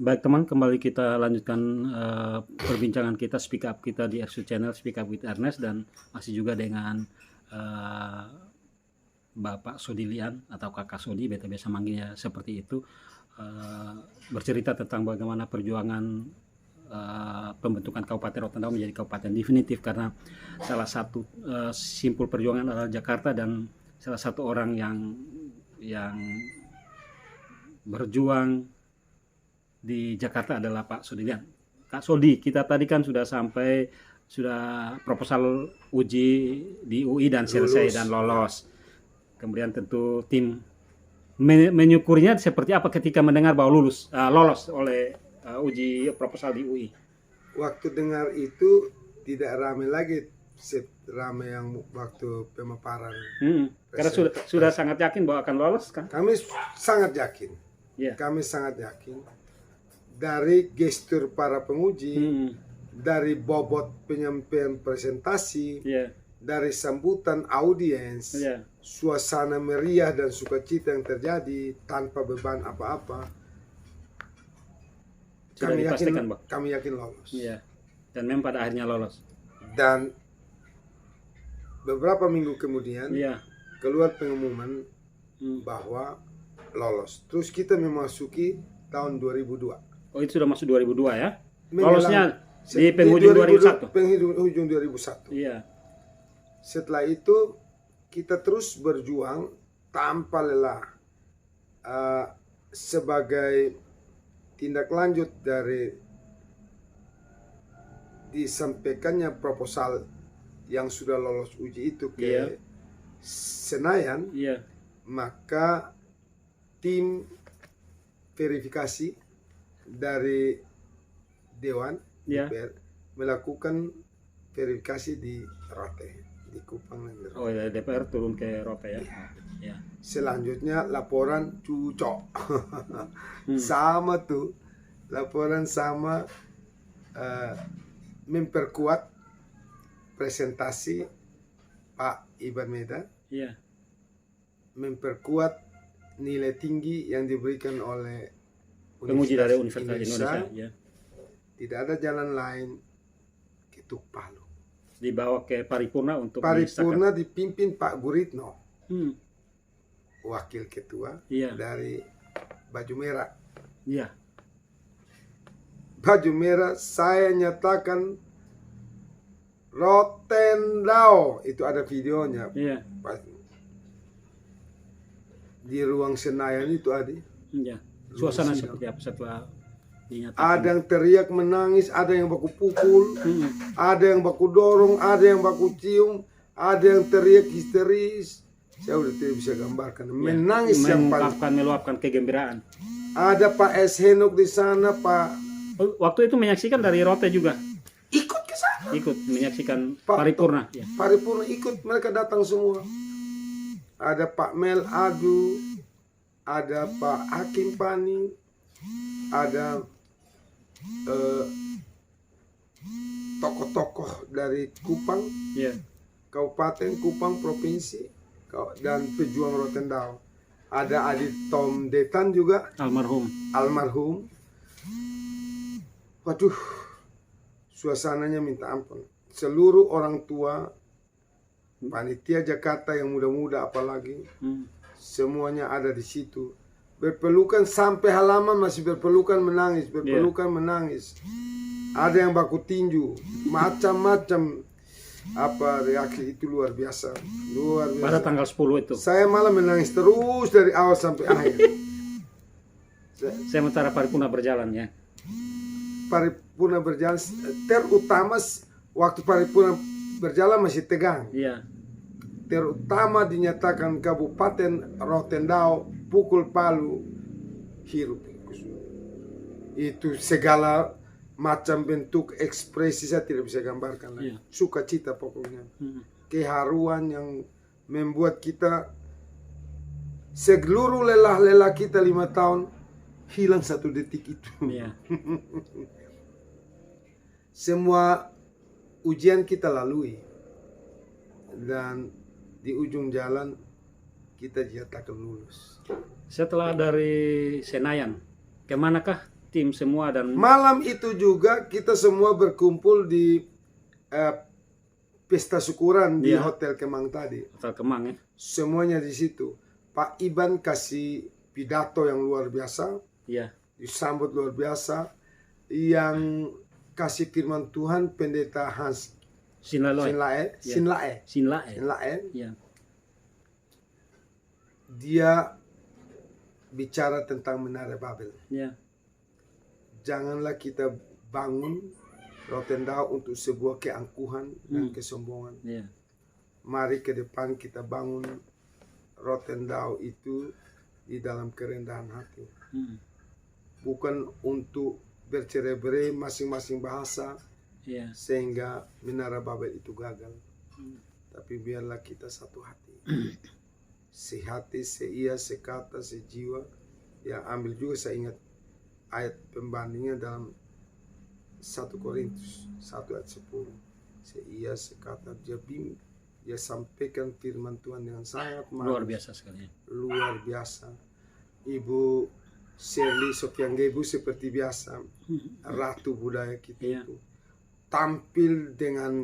Baik teman, kembali kita lanjutkan perbincangan kita, speak up kita di RSU Channel, Speak Up with Ernest, dan masih juga dengan Bapak Sodilian atau Kakak Sodi, beta biasa manggilnya seperti itu, bercerita tentang bagaimana perjuangan pembentukan Kabupaten Rotendao menjadi kabupaten definitif, karena salah satu simpul perjuangan adalah Jakarta, dan salah satu orang yang berjuang di Jakarta adalah Pak Sodilian. Kak Sodi, kita tadi kan sudah proposal uji di UI dan selesai dan lolos. Kemudian tentu tim menyukurnya seperti apa ketika mendengar bahwa lolos oleh uji proposal di UI? Waktu dengar itu tidak ramai lagi ramai yang waktu pemaparan. Karena sudah sangat yakin bahwa akan lolos kan? Kami sangat yakin. Yeah. Kami sangat yakin. Dari gestur para penguji, dari bobot penyampaian presentasi, dari sambutan audiens, suasana meriah dan sukacita yang terjadi tanpa beban apa-apa, kami yakin lolos. Iya. Dan memang pada akhirnya lolos. Dan beberapa minggu kemudian keluar pengumuman bahwa lolos. Terus kita memasuki tahun 2002. Oh, itu sudah masuk 2002 ya? Lolosnya di penghujung 2001. Penghujung 2001. Iya. Setelah itu kita terus berjuang tanpa lelah. Sebagai tindak lanjut dari disampaikannya proposal yang sudah lolos uji itu ke Senayan, maka tim verifikasi dari Dewan DPR melakukan verifikasi di Rote, di Kupang. Oh ya, DPR turun ke Rote ya. Ya. Selanjutnya laporan cucok. Sama tuh, laporan sama memperkuat presentasi Pak Iban Meda, memperkuat nilai tinggi yang diberikan oleh penguji dari Universitas Indonesia. Tidak ada jalan lain ketuk palu. Dibawa ke paripurna untuk paripurna dipimpin Pak Guritno, wakil ketua dari baju merah. Baju merah, saya nyatakan Rotendao, itu ada videonya. Di ruang Senayan itu ada. Suasana seperti apa setelah dinyatakan? Ada yang teriak menangis, ada yang baku pukul, ada yang baku dorong, ada yang baku cium, ada yang teriak histeris. Saya udah tidak bisa gambarkan. Menangis yang paling meluapkan kegembiraan. Ada Pak S. Henok di sana, Pak. Waktu itu menyaksikan dari Rote juga. Ikut ke sana. Ikut menyaksikan paripurna. Paripurna ikut, mereka datang semua. Ada Pak Mel Adu, ada Pak Hakim Pani, ada tokoh-tokoh dari Kupang, Kabupaten Kupang Provinsi, dan pejuang Rotendao. Ada Adit Tom Detan juga, almarhum. Waduh, suasananya minta ampun. Seluruh orang tua, panitia Jakarta yang muda-muda apalagi, semuanya ada di situ. Berpelukan sampai halaman masih berpelukan menangis, menangis. Ada yang baku tinju, macam-macam reaksi itu luar biasa. Pada tanggal 10 itu. Saya malah menangis terus dari awal sampai akhir. Sementara paripurna berjalan ya. Paripurna berjalan, terutama waktu paripurna berjalan masih tegang. Terutama dinyatakan Kabupaten Rotendao pukul palu, hirup. Itu segala macam bentuk ekspresi saya tidak bisa gambarkan lagi. Sukacita pokoknya. Keharuan yang membuat kita, seluruh lelah-lelah kita 5 tahun hilang 1 detik itu. Semua ujian kita lalui, dan di ujung jalan kita dinyatakan lulus. Setelah dari Senayan, kemanakah tim semua dan malam itu juga kita semua berkumpul di pesta syukuran di Hotel Kemang tadi. Hotel Kemang ya. Semuanya di situ. Pak Iban kasih pidato yang luar biasa. Iya. Disambut luar biasa. Yang kasih firman Tuhan pendeta Hans Sinlae. Ya. Dia bicara tentang Menara Babel. Ya. Janganlah kita bangun Rotendao untuk sebuah keangkuhan dan kesombongan. Ya. Mari ke depan kita bangun Rotendao itu di dalam kerendahan hati. Bukan untuk bercerai-berai masing-masing bahasa sehingga Menara Babel itu gagal. Tapi biarlah kita satu hati. Sehati, seia, sekata, sejiwa. Yang ambil juga saya ingat ayat pembandingnya dalam 1 Korintus 1 ayat 10. Seia, sekata, dia sampaikan firman Tuhan dengan sangat luar biasa sekali. Luar biasa. Ibu Shirley Sofianggebu seperti biasa, ratu budaya kita itu tampil dengan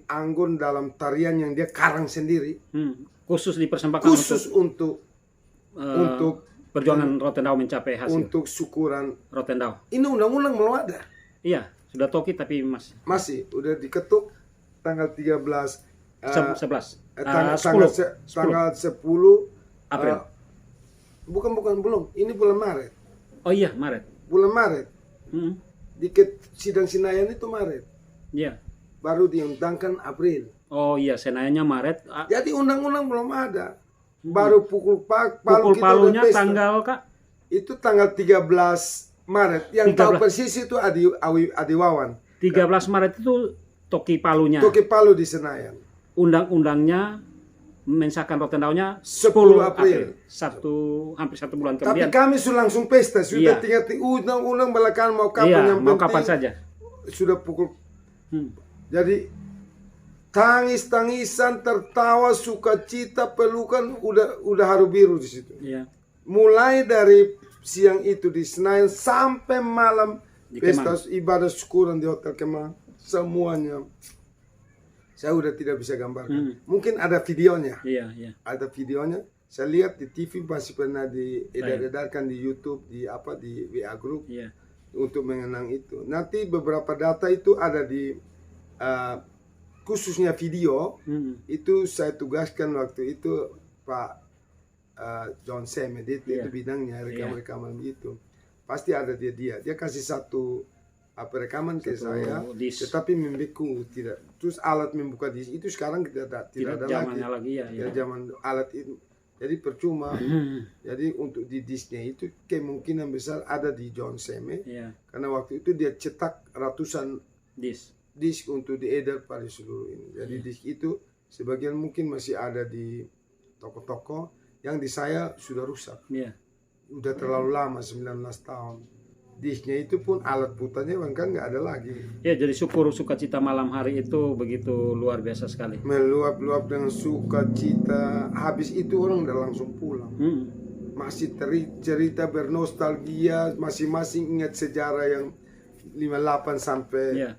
anggun dalam tarian yang dia karang sendiri, khusus dipersembahkan untuk perjuangan Rotendao mencapai hasil, untuk syukuran Rotendao. Ini undang-undang belum ada. Iya, sudah toki tapi masih udah diketuk tanggal 13 10 April. Bukan belum. Ini bulan Maret. Oh iya, Maret. Bulan Maret. Di sidang Senayan itu Maret. Iya. Baru diundangkan April. Oh iya, Senayannya Maret. Jadi undang-undang belum ada. Baru pukul palunya tanggal Kak? Itu tanggal 13 Maret. Yang 13. Tahu persis itu Adi Wawan. 13 Maret itu toki palunya. Toki palu di Senayan. Undang-undangnya mensahkan Rotendao-nya 10 April. Hampir 1 bulan kemudian. Tapi kami sudah langsung pesta, sudah tinggal undang-undang belakang mau kapan yang mau kapan saja. Sudah pukul. Jadi tangis-tangisan, tertawa, sukacita, pelukan udah haru biru di situ. Iya. Mulai dari siang itu di Senayan sampai malam di pesta ibadah syukuran di Hotel Kemang, semuanya. Saya udah tidak bisa gambarkan. Mungkin ada videonya. Iya. Ada videonya. Saya lihat di TV masih pernah diedarkan di YouTube, di WA Group untuk mengenang itu. Nanti beberapa data itu ada di khususnya video. Itu saya tugaskan waktu itu Pak John Sam, itu bidangnya rekaman-rekaman gitu. Pasti ada dia. Dia kasih satu rekaman ke saya, tetapi membeku tidak. Terus alat membuka disk itu sekarang tidak ada lagi. Ya. Zaman alat itu, jadi percuma. Jadi untuk di disknya itu kemungkinan besar ada di John Seme, karena waktu itu dia cetak ratusan disk untuk diedar pada seluruh ini. Jadi disk itu sebagian mungkin masih ada di toko-toko, yang di saya sudah rusak. Udah terlalu lama, 19 tahun. Disknya itu pun alat putarnya kan nggak ada lagi. Ya, jadi syukur sukacita malam hari itu begitu luar biasa sekali. Meluap-luap dengan sukacita. Habis itu orang udah langsung pulang. Masih cerita bernostalgia, masing-masing ingat sejarah yang 58 sampai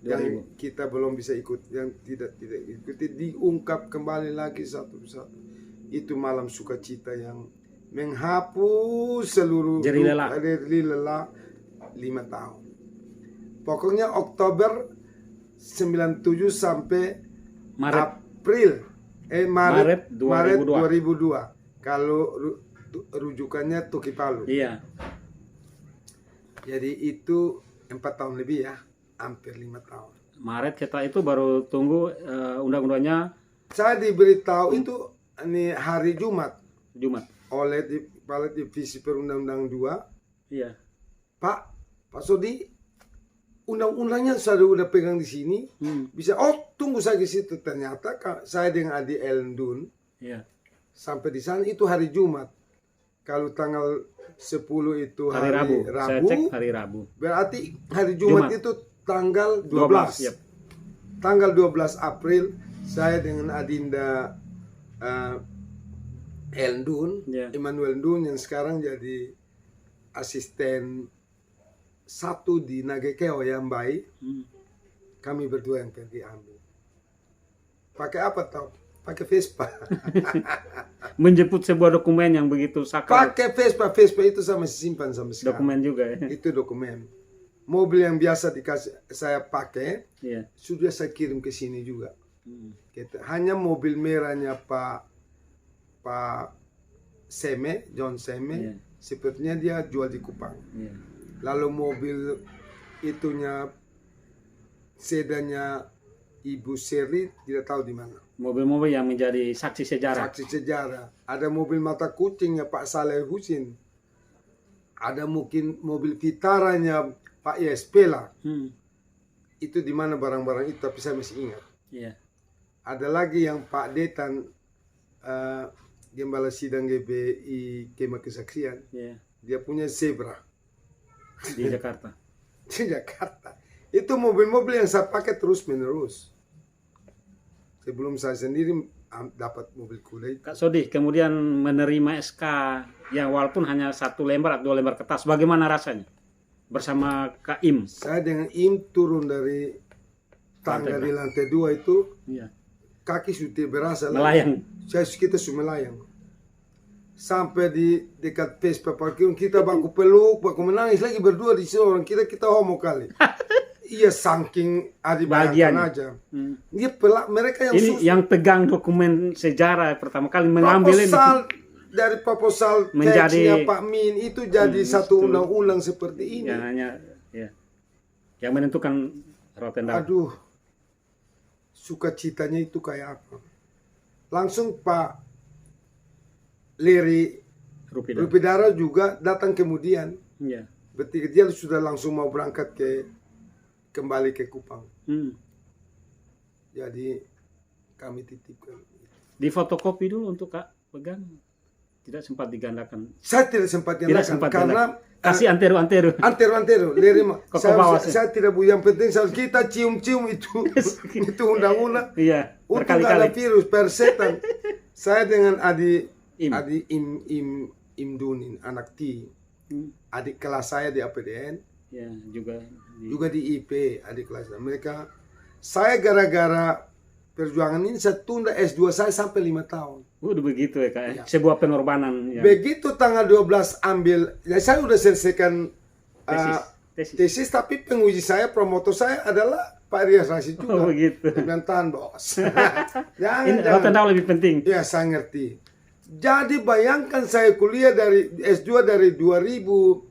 yang kita belum bisa ikut, yang tidak ikuti, diungkap kembali lagi satu-satu. Itu malam sukacita yang menghapus seluruh jerih lelah 5 tahun. Pokoknya Oktober 97 sampai Maret 2002. Kalau rujukannya Toki Palu. Iya. Jadi itu 4 tahun lebih ya, hampir 5 tahun. Maret kita itu baru tunggu undang-undangnya. Saya diberitahu itu ini hari Jumat. Oleh Kepala Divisi Perundang-undang 2. Iya. Pak Sodi, undang-undangnya saya udah pegang di sini. Bisa, tunggu saya di situ. Ternyata saya dengan Adi Elendun sampai di sana itu hari Jumat. Kalau tanggal 10 itu hari Rabu. Saya cek hari Rabu. Berarti hari Jumat itu tanggal 12. Tanggal 12 April saya dengan Adinda Elendun, Emmanuel Elendun yang sekarang jadi asisten satu di Nagekeo yang baik. Kami berdua yang pergi ambil. Pakai apa tau? Pakai Vespa. Menjemput sebuah dokumen yang begitu sakral. Pakai Vespa. Vespa itu saya masih simpan sampai sekarang. Dokumen juga ya. Itu dokumen. Mobil yang biasa dikasih saya pakai, sudah saya kirim ke sini juga. Gitu. Hanya mobil merahnya Pak Seme, John Seme, sepertinya dia jual di Kupang. Lalu mobil itunya sedannya Ibu Seri tidak tahu di mana. Mobil-mobil yang menjadi saksi sejarah. Saksi sejarah. Ada mobil mata kucingnya Pak Saleh Husin. Ada mungkin mobil Vitaranya Pak ISP lah. Itu di mana barang-barang itu, tapi saya masih ingat. Ada lagi yang Pak Detan, Gembala Sidang GBI Kema Kesaksian. Dia punya Zebra. Di Jakarta. Di Jakarta. Itu mobil-mobil yang saya pakai terus-menerus. Sebelum saya sendiri dapat mobil kuda itu. Kak Sodi kemudian menerima SK yang walaupun hanya 1 lembar atau 2 lembar kertas, bagaimana rasanya bersama Kak Im? Saya dengan Im turun dari tangga di lantai 2 itu, kaki sudah berasa melayang. Kita sudah melayang. Sampai di dekat Vespa parkir kita baku peluk, baku menangis lagi berdua di sini orang kita homo kali. Iya saking bahagianya aja. Dia mereka yang ini yang pegang dokumen sejarah pertama kali mengambil proposal dari proposal menjadi Pak Min itu jadi satu undang-undang seperti ini. Yang hanya yang menentukan Rotendao. Aduh, sukacitanya itu kayak apa? Langsung Pak Leri Rupidara juga datang kemudian. Berarti dia sudah langsung mau berangkat kembali ke Kupang. Jadi kami titipkan. Di fotokopi dulu untuk Kak pegang. Tidak sempat digandakan. Saya tidak sempat gandakan karena kasih antero. Antero. Saya tidak bu. Yang penting kita cium-cium itu undang-undang. Untuk ada virus persetan. Saya dengan Adi Imdunin anak T. Adik kelas saya di APDN. Juga di IP adik kelas mereka. Saya gara-gara perjuangan ini saya tunda S2 saya sampai 5 tahun. Udah begitu ya Kak. Sebuah pengorbanan. Begitu tanggal 12 ambil, saya sudah selesaikan tesis, tapi penguji saya, promotor saya adalah Pak Rias Rasid juga. Oh begitu. Dengan tahan bos. Ini Rotendao lebih penting. Ya saya ngerti. Jadi bayangkan saya kuliah dari S2 dari 1996.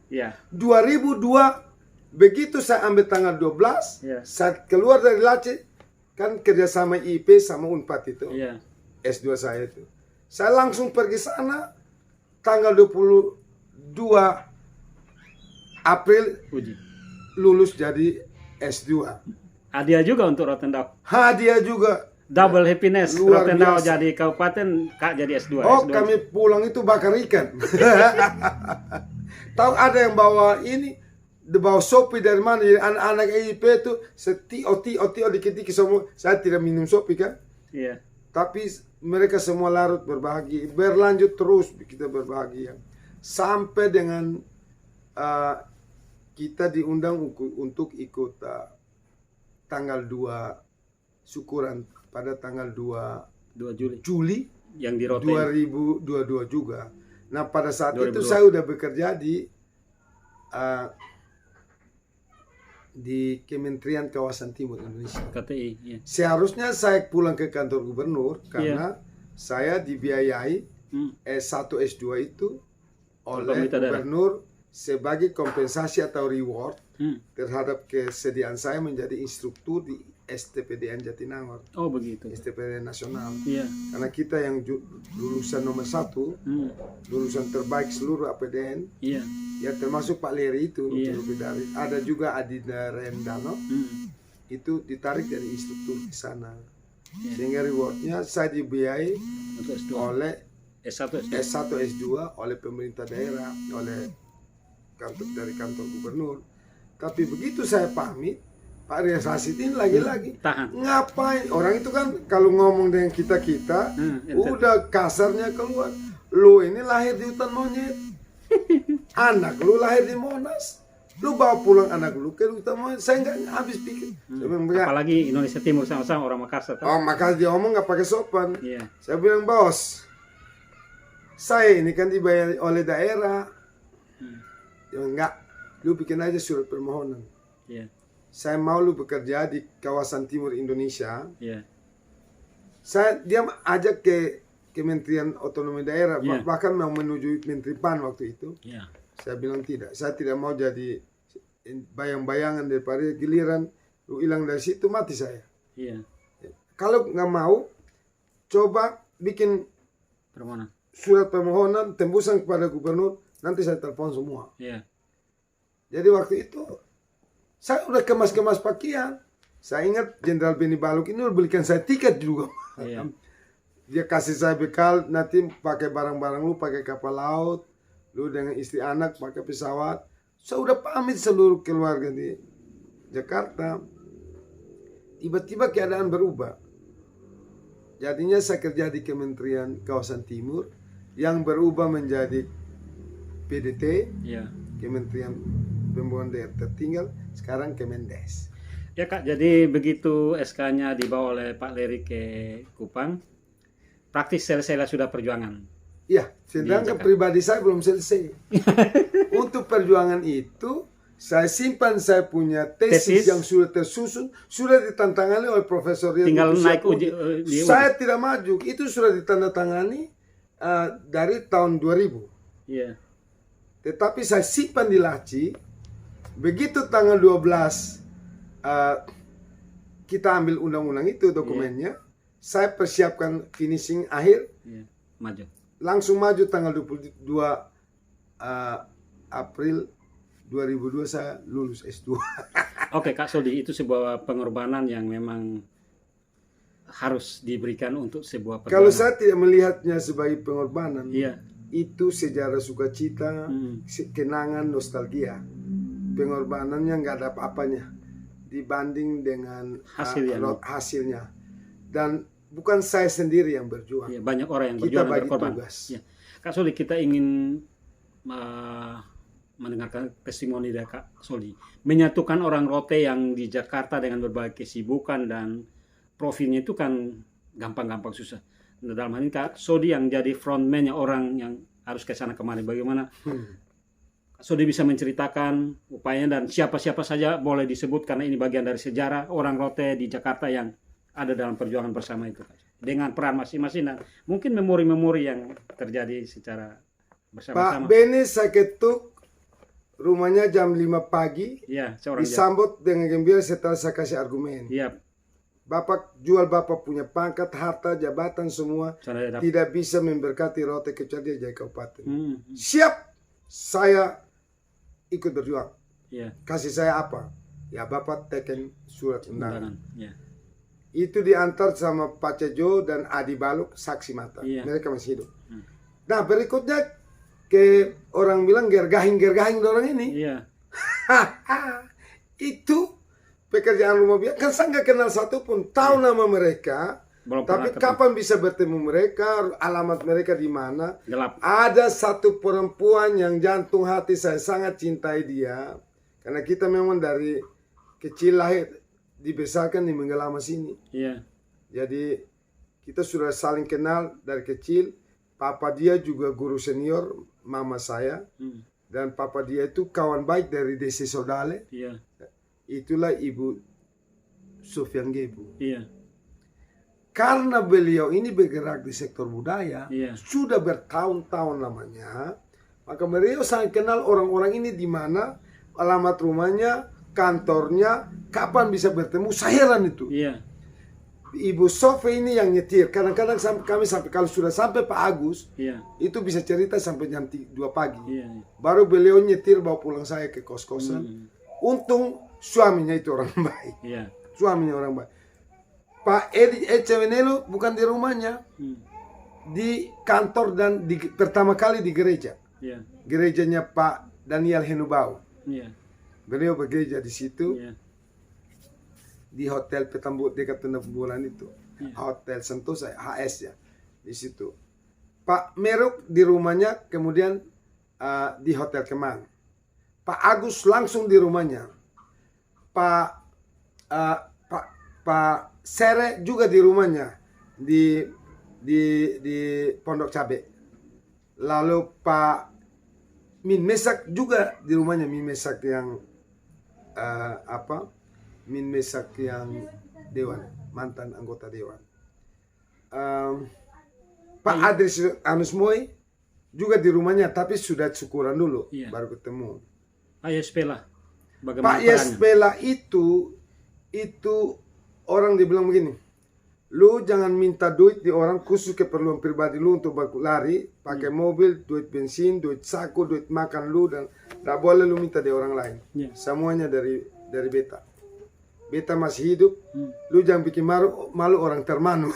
2002 begitu saya ambil tanggal 12 saya keluar dari Lace kan kerjasama IP sama Unpad itu S2 saya itu saya langsung pergi sana tanggal 22 April lulus jadi S2. Hadiah juga untuk Rotendao. Hadiah juga. Double happiness. Rotendao jadi kabupaten, Kak jadi S2. Oh S2. Kami pulang itu bakar ikan. Tahu ada yang bawa ini, bawa sopi dari mana? Jadi anak-anak EIP itu oti dikit-dikit semua. Saya tidak minum sopi kan? Tapi mereka semua larut berbahagia. Berlanjut terus kita berbahagia. Sampai dengan kita diundang untuk ikut tanggal 2 syukuran pada tanggal 2 Juli yang di 2022 juga. Nah pada saat 2002. Itu saya udah bekerja di Kementerian Kawasan Timur Indonesia. KTI. Seharusnya saya pulang ke kantor gubernur karena saya dibiayai S1 S2 itu oleh gubernur sebagai kompensasi atau reward terhadap kesediaan saya menjadi instruktur di STPDN Jatinangor. Oh begitu. STPDN nasional. Karena kita yang lulusan nomor 1, lulusan terbaik seluruh APDN. Ya termasuk Pak Leri itu. Ada juga Adinda Rendano. Itu ditarik dari instruktur di sana. Sehingga rewardnya saya dibiayai oleh S1 S2 oleh pemerintah daerah, oleh dari kantor gubernur. Tapi begitu saya pamit, Pak Rias Rasid ini lagi-lagi ngapain? Orang itu kan kalau ngomong dengan kita udah kasarnya keluar. Lu ini lahir di hutan monyet. anak lu lahir di Monas, lu bawa pulang anak lu ke utama, saya nggak habis pikir. Saya bilang, Apalagi Indonesia Timur sama-sama orang Makassar. Oh, maka dia ngomong nggak pakai sopan. Iya. Saya bilang, bos, saya ini kan dibayar oleh daerah. Dia bilang, enggak, lu bikin aja surat permohonan. Iya. Saya mau lu bekerja di kawasan timur Indonesia. Iya. Dia ajak ke Kementerian Otonomi Daerah, Yeah. bahkan mau menuju Menteri PAN waktu itu. Iya. Saya bilang tidak, saya tidak mau jadi bayang-bayangan daripada giliran lu hilang dari situ mati saya. Iya. Kalau nggak mau, coba bikin Permohonan. surat permohonan tembusan kepada gubernur, nanti saya telepon semua. Iya. Jadi waktu itu saya udah kemas-kemas pakaian. Saya ingat Jenderal Benny Baluk ini udah belikan saya tiket juga. Iya. Dia kasih saya bekal, nanti pakai barang-barang lu, pakai kapal laut, lu dengan istri anak pakai pesawat. Saya udah pamit seluruh keluarga di Jakarta. Tiba-tiba keadaan berubah. Jadinya saya kerja di Kementerian Kawasan Timur yang berubah menjadi PDT, Iya. Kementerian Pembangunan Daerah Tertinggal, sekarang Kemendes. Ya Kak, jadi begitu SK-nya dibawa oleh Pak Leri ke Kupang, praktis selesai sudah perjuangan. Ya, sedangkan pribadi saya belum selesai. Untuk perjuangan itu, saya simpan saya punya tesis yang sudah tersusun, sudah ditandatangani oleh Profesor Rian. Tinggal naik uji. Saya tidak maju, itu sudah ditandatangani dari tahun 2000. Iya. Tetapi saya simpan di laci. Begitu tanggal 12 kita ambil undang-undang itu dokumennya, saya persiapkan finishing akhir, Maju. langsung maju tanggal 22 April 2002 saya lulus S2. Oke Kak Sodi, itu sebuah pengorbanan yang memang harus diberikan untuk sebuah perjuangan. Kalau saya tidak melihatnya sebagai pengorbanan, Iya. itu sejarah sukacita, kenangan, nostalgia. Pengorbanannya nggak ada apa-apanya dibanding dengan hasilnya. Dan bukan saya sendiri yang berjuang. Iya, banyak orang yang Kita berjuang dan bagi berkorban. tugas. Iya. Kak Soli, kita ingin mendengarkan testimoni dari Kak Soli. Menyatukan orang Rote yang di Jakarta dengan berbagai kesibukan dan profilnya itu kan gampang-gampang susah. Nah, dalam hal ini Kak Sodi yang jadi frontman-nya orang yang harus ke sana kemari. Bagaimana Kak Sodi bisa menceritakan upayanya dan siapa-siapa saja boleh disebut karena ini bagian dari sejarah orang Rote di Jakarta yang ada dalam perjuangan bersama itu, dengan peran masing-masing dan mungkin memori-memori yang terjadi secara bersama-sama. Pak Beni saya ketuk rumahnya jam 5 pagi, ya, disambut dengan gembira setelah saya kasih argumen. Ya. Bapak jual bapak punya pangkat, harta, jabatan semua, tidak bisa memberkati Rote kecuali dia jadi kabupaten. Siap, saya ikut berjuang. Ya. Kasih saya apa? Ya bapak teken surat undangan. Ya. Itu diantar sama Pak Cejo dan Adi Baluk, saksi mata. Iya. Mereka masih hidup. Nah berikutnya ke orang bilang gergahing orang ini. Iya. Itu pekerjaan rumah biasa. Kan saya nggak kenal satu pun. Tahu nama mereka. Tapi kapan bisa bertemu mereka? Alamat mereka di mana? Gelap. Ada satu perempuan yang jantung hati saya sangat cintai dia. Karena kita memang dari kecil lahir dibesarkan di Menggelama sini. Iya. Jadi kita sudah saling kenal dari kecil. Papa dia juga guru senior mama saya. Dan papa dia itu kawan baik dari Desi Sodale. Iya. Itulah Ibu Sufyan Gebu. Iya. Karena beliau ini bergerak di sektor budaya, sudah bertahun-tahun lamanya, maka beliau sangat kenal orang-orang ini di mana, alamat rumahnya, kantornya, kapan bisa bertemu, saya heran itu. Iya. Ibu Sofi ini yang nyetir, kadang-kadang kami sampai, kalau sudah sampai Pak Agus, itu bisa cerita sampai jam 2 pagi. Baru beliau nyetir bawa pulang saya ke kos-kosan. Untung suaminya itu orang baik. Suaminya orang baik. Pak Edi Cewenelu bukan di rumahnya, di kantor dan pertama kali di gereja. Gerejanya Pak Daniel Henubau. Beliau bekerja di situ, di hotel dekat Petamburan itu, hotel Sentosa HS ya, di situ. Pak Meruk di rumahnya, kemudian di Hotel Kemang. Pak Agus langsung di rumahnya. Pak Sere juga di rumahnya di Pondok Cabe. Lalu Pak Min Mesak juga di rumahnya, Min Mesak yang Min Mesak yang dewan, mantan anggota dewan. Pak Adris Anusmoy juga di rumahnya, tapi sudah syukuran dulu baru ketemu. Pak Yespela, Pak Yespela itu orang dibilang begini, lu jangan minta duit di orang khusus keperluan pribadi lu untuk lari, pakai mobil, duit bensin, duit saku, duit makan lu, dan tak boleh lu minta di orang lain. Semuanya dari beta. Beta masih hidup, lu jangan bikin malu orang termanu.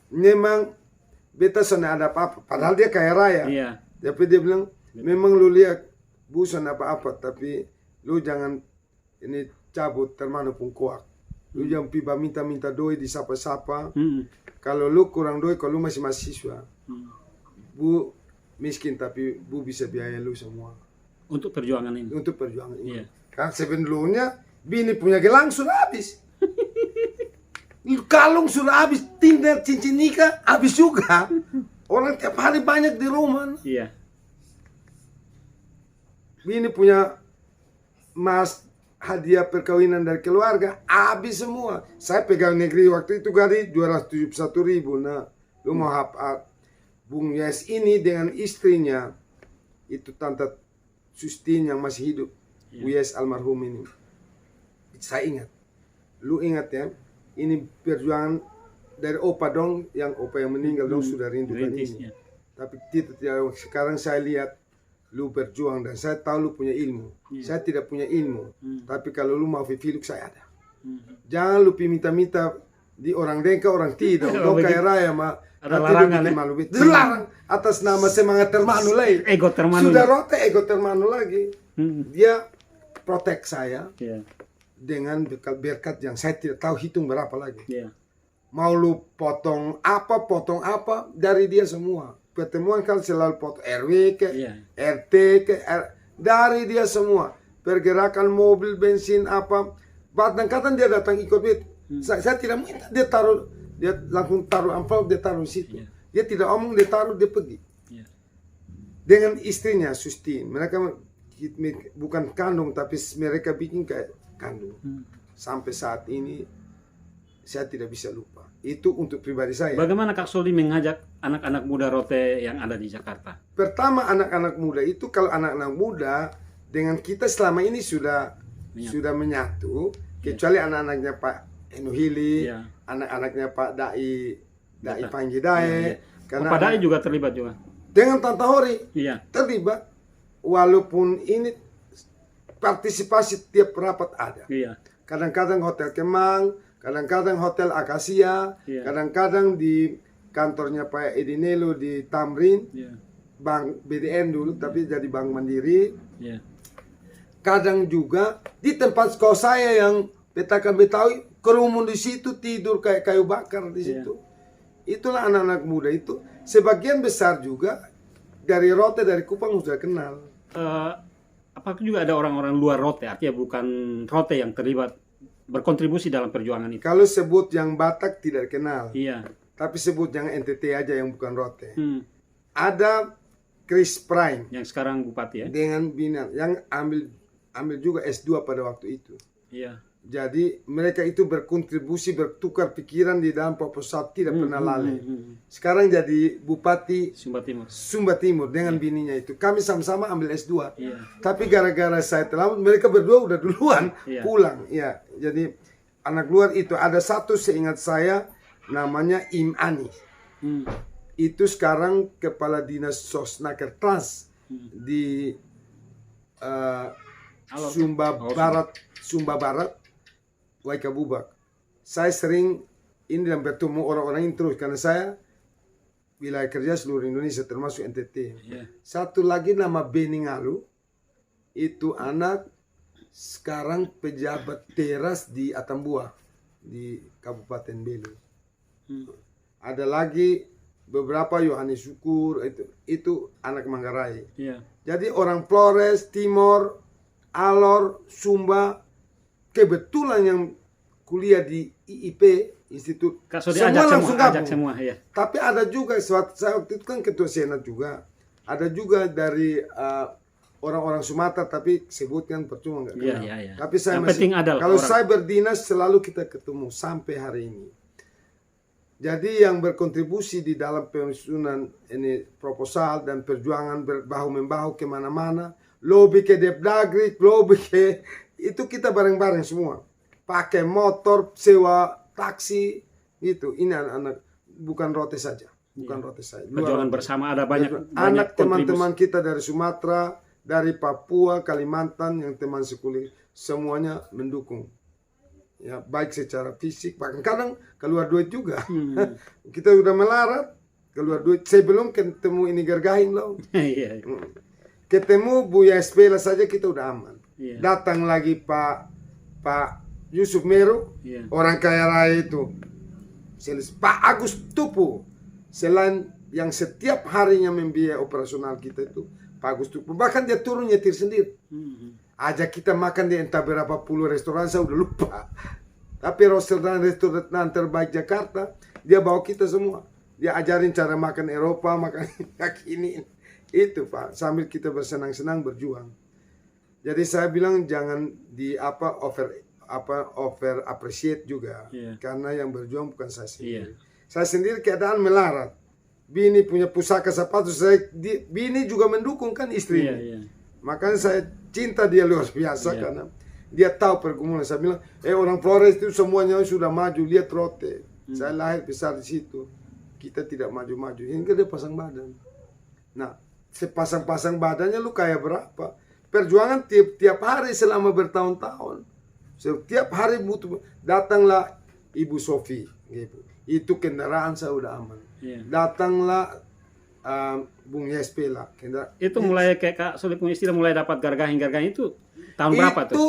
Memang beta sana ada apa-apa, padahal dia kaya raya. Tapi dia bilang, memang lu lihat bukan apa-apa, tapi lu jangan ini cabut termanu pun kuat. Lu jangan piba minta doi di sapa-sapa. Kalau lu kurang doi, kalau lu masih mahasiswa, bu miskin tapi bu bisa biaya lu semua. Untuk perjuangan ini. Untuk perjuangan ini. Kan sebelumnya bini punya gelang sudah habis. Kalung sudah habis, tinggal cincin nikah habis juga. Orang tiap hari banyak di rumah. Bini punya mas hadiah perkawinan dari keluarga habis semua. Saya pegang negeri waktu itu gaji 271.000. Nah, lu mau Bung Yes ini dengan istrinya itu Tante Sustin yang masih hidup. Bu Yes almarhum ini. Saya ingat. Lu ingat ya, ini perjuangan dari opa dong, yang opa yang meninggal dong sudah rindukan ini. Tapi tidak, sekarang saya lihat lu berjuang dan saya tahu lu punya ilmu. Saya tidak punya ilmu, tapi kalau lu mau filuk saya ada. Jangan lu minta-minta di orang dengka, orang tidak. Dong kaya raya mah ada larangan malu. Dilarang atas nama semangat termanu lagi. Ego termanu. Sudah rote ego termanu lagi. Dia protek saya dengan berkat yang saya tidak tahu hitung berapa lagi. Mau lu potong apa dari dia semua. Pertemuan kan selalu potong RW ke RT ke dari dia semua. Pergerakan mobil, bensin apa. Kadang-kadang dia datang ikut itu. Saya tidak minta, dia langsung taruh amplop, dia taruh di situ. Dia tidak omong, dia taruh, dia pergi. Dengan istrinya Sustin, mereka bukan kandung tapi mereka bikin kayak kandung. Sampai saat ini saya tidak bisa lupa. Itu untuk pribadi saya. Bagaimana Kak Soli mengajak anak-anak muda Rote yang ada di Jakarta? Pertama, anak-anak muda itu, kalau anak-anak muda dengan kita selama ini sudah menyatu, kecuali anak-anaknya Pak Enuhili, anak-anaknya Pak Dai Panji Dae. Karena Pak Dai juga terlibat juga. Dengan Tante Hori terlibat. Walaupun ini partisipasi tiap rapat ada. Kadang-kadang Hotel Kemang, kadang-kadang Hotel Akasia, kadang-kadang di kantornya Pak Edinelo di Tamrin, Bank BDN dulu, tapi jadi Bank Mandiri. Kadang juga di tempat kos saya yang petakan Betawi, kerumun di situ, tidur kayak kayu bakar di situ. Itulah anak-anak muda itu. Sebagian besar juga dari Rote, dari Kupang sudah kenal. Apakah juga ada orang-orang luar Rote, artinya bukan Rote yang terlibat berkontribusi dalam perjuangan itu? Kalau sebut yang Batak tidak kenal, tapi sebut yang NTT aja yang bukan Rote. Ada Chris Prime yang sekarang bupati ya, dengan Binar yang ambil juga S2 pada waktu itu. Jadi mereka itu berkontribusi, bertukar pikiran di dalam proposal, tidak pernah lalai. Sekarang jadi Bupati Sumba Timur dengan bininya itu. Kami sama-sama ambil S2. Tapi gara-gara saya terlambat, mereka berdua udah duluan pulang. Jadi anak luar itu ada satu seingat saya namanya Imani. Itu sekarang Kepala Dinas Sosnaker Trans di Sumba Barat. Waika Bubak. Saya sering ini dan bertemu orang-orang ini terus karena saya wilayah kerja seluruh Indonesia termasuk NTT. Satu lagi nama Beningalu, itu anak sekarang pejabat teras di Atambua di Kabupaten Belu. Ada lagi beberapa Yohanes Syukur itu anak Manggarai. Iya. Jadi orang Flores, Timor, Alor, Sumba kebetulan yang kuliah di IIP Institut Semua langsung ajak semua ya. Tapi ada juga saya waktu itu kan ketua senat juga. Ada juga dari orang-orang Sumatera tapi sebutkan percuma nggak kenal. Iya. Tapi saya yang penting ada kalau orang. saya berdinas selalu kita ketemu sampai hari ini. Jadi yang berkontribusi di dalam penyusunan ini proposal dan perjuangan berbahu-membahu kemana-mana, lobby ke Depdagri, lobby ke itu kita bareng-bareng semua. Pakai motor, sewa taksi, gitu. Ini anak-anak bukan Rote saja, bukan Rote saja. Perjuangan bersama ada banyak anak teman-teman kita dari Sumatera, dari Papua, Kalimantan yang teman sekuliah semuanya mendukung. Ya, baik secara fisik, bahkan kadang keluar duit juga. Kita udah melarat, keluar duit. Sebelum ketemu ini Gergahin loh. Ketemu Buya Espela saja kita udah aman. Datang lagi Pak Yusuf Meru, orang kaya raya itu. Pak Agus Tupu, selain yang setiap harinya membiayai operasional kita itu, Pak Agus Tupu. Bahkan dia turun nyetir sendiri. Ajak kita makan di entah berapa puluh restoran, saya udah lupa. Tapi restoran terbaik Jakarta, dia bawa kita semua. Dia ajarin cara makan Eropa, makan ini. Itu Pak, sambil kita bersenang-senang berjuang. Jadi saya bilang jangan over appreciate juga. Karena yang berjuang bukan saya sendiri. Saya sendiri keadaan melarat. Bini punya pusaka sepatu, Bini juga mendukung kan istrinya. Makanya saya cinta dia luar biasa karena dia tahu pergumulan. Saya bilang, orang Flores itu semuanya sudah maju, lihat Rote. Saya lahir besar di situ. Kita tidak maju-maju. Hingga dia pasang badan. Nah, sepasang-pasang badannya lu kayak berapa? Perjuangan tiap hari selama bertahun-tahun. Setiap hari butuh. Datanglah Ibu Sofi. Gitu. Itu kendaraan saya udah aman. Datanglah Bung Yespela. Itu mulai kayak Kak Soli punya istilah mulai dapat gargahin itu tahun berapa tuh? Itu